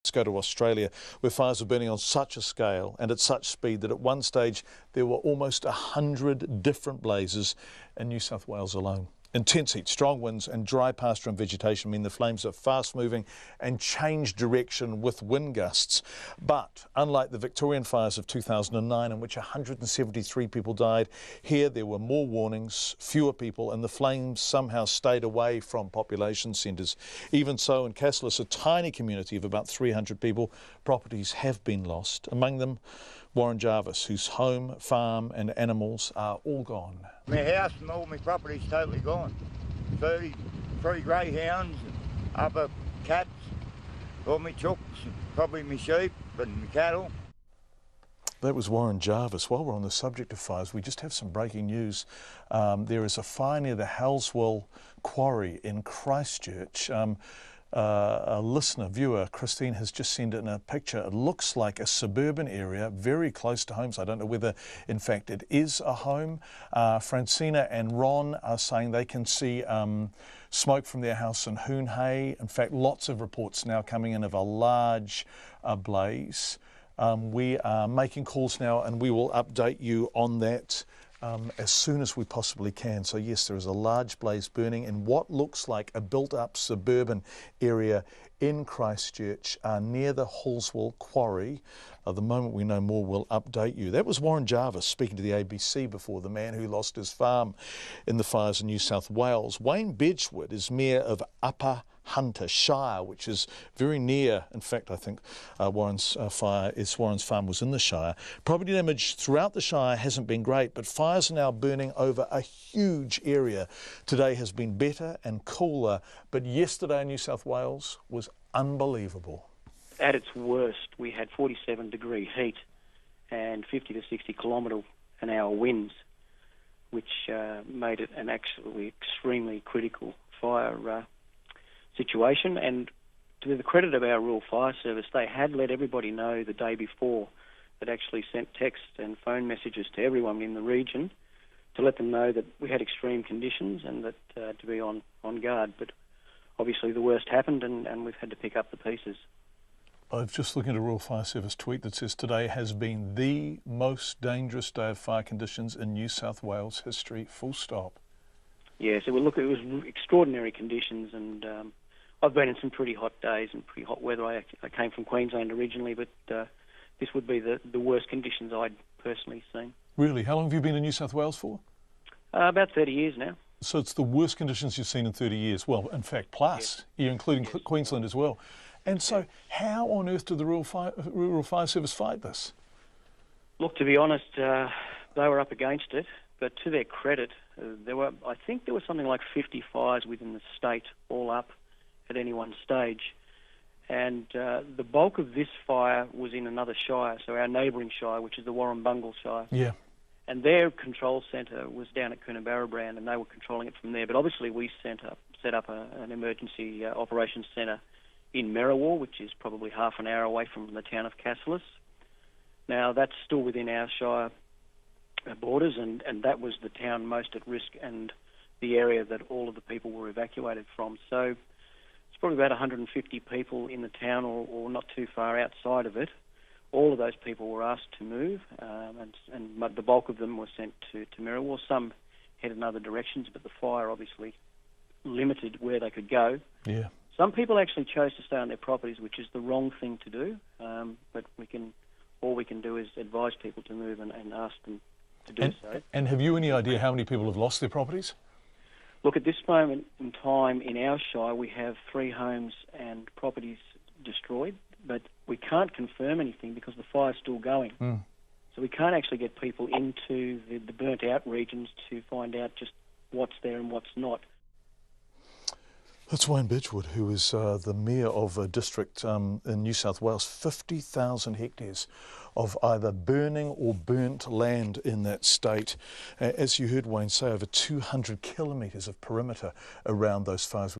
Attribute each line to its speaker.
Speaker 1: Let's go to Australia, where fires are burning on such a scale and at such speed that at one stage there were almost 100 different blazes in New South Wales alone. Intense heat, strong winds and dry pasture and vegetation mean the flames are fast moving and change direction with wind gusts. But unlike the Victorian fires of 2009, in which 173 people died, here there were more warnings, fewer people, and the flames somehow stayed away from population centres. Even so, in Cassilis, a tiny community of about 300 people, properties have been lost. Among them, Warren Jarvis, whose home, farm and animals are all gone.
Speaker 2: My house and all my property's totally gone. 33 greyhounds, other cats, all my chooks, probably my sheep and my cattle.
Speaker 1: That was Warren Jarvis. While we're on the subject of fires, we just have some breaking news. There is a fire near the Halswell Quarry in Christchurch. A listener, viewer, Christine, has just sent in a picture. It looks like a suburban area very close to homes. I don't know whether, in fact, it is a home. Francina and Ron are saying they can see smoke from their house in Hoonhay. In fact, lots of reports now coming in of a large blaze. We are making calls now and we will update you on that as soon as we possibly can. So yes, there is a large blaze burning in what looks like a built-up suburban area in Christchurch near the Halswell Quarry. The moment we know more, we'll update you. That was Warren Jarvis speaking to the ABC before, the man who lost his farm in the fires in New South Wales. Wayne Bedgewood is Mayor of Upper Hunter Shire, which is very near. In fact, I think Warren's farm was in the Shire. Property damage throughout the Shire hasn't been great, but fires are now burning over a huge area. Today has been better and cooler, but yesterday in New South Wales was unbelievable.
Speaker 3: At its worst, we had 47-degree heat and 50 to 60 km/h winds, which made it an actually extremely critical fire situation. And to the credit of our rural fire service, they had let everybody know the day before, that actually sent text and phone messages to everyone in the region to let them know that we had extreme conditions and that to be on guard. But obviously the worst happened and we've had to pick up the pieces.
Speaker 1: I've just looking at a Rural Fire Service tweet that says today has been the most dangerous day of fire conditions in New South Wales history, full stop. Yes,
Speaker 3: it was extraordinary conditions, and I've been in some pretty hot days and pretty hot weather. I came from Queensland originally, but this would be the worst conditions I'd personally seen.
Speaker 1: Really? How long have you been in New South Wales for?
Speaker 3: About 30 years now.
Speaker 1: So it's the worst conditions you've seen in 30 years? Well, in fact, plus, yes. You're including yes. Queensland as well. And so how on earth did the Rural Fire Service fight this?
Speaker 3: Look, to be honest, they were up against it, but to their credit, I think there was something like 50 fires within the state all up at any one stage. And the bulk of this fire was in another shire, so our neighbouring shire, which is the Warrumbungle Shire.
Speaker 1: Yeah.
Speaker 3: And their control centre was down at Coonabarabran, and they were controlling it from there. But obviously we set up an emergency operations centre in Merriwa, which is probably half an hour away from the town of Cassilis. Now, that's still within our shire borders, and that was the town most at risk and the area that all of the people were evacuated from. So it's probably about 150 people in the town or not too far outside of it. All of those people were asked to move, and the bulk of them were sent to Merriwa. Some headed in other directions, but the fire obviously limited where they could go.
Speaker 1: Yeah.
Speaker 3: Some people actually chose to stay on their properties, which is the wrong thing to do, but all we can do is advise people to move and ask them to do so.
Speaker 1: And have you any idea how many people have lost their properties?
Speaker 3: Look, at this moment in time in our shire, we have 3 homes and properties destroyed, but we can't confirm anything because the fire's still going. Mm. So we can't actually get people into the burnt-out regions to find out just what's there and what's not.
Speaker 1: That's Wayne Bedgewood, who is the mayor of a district in New South Wales, 50,000 hectares of either burning or burnt land in that state. As you heard Wayne say, over 200 kilometres of perimeter around those fires.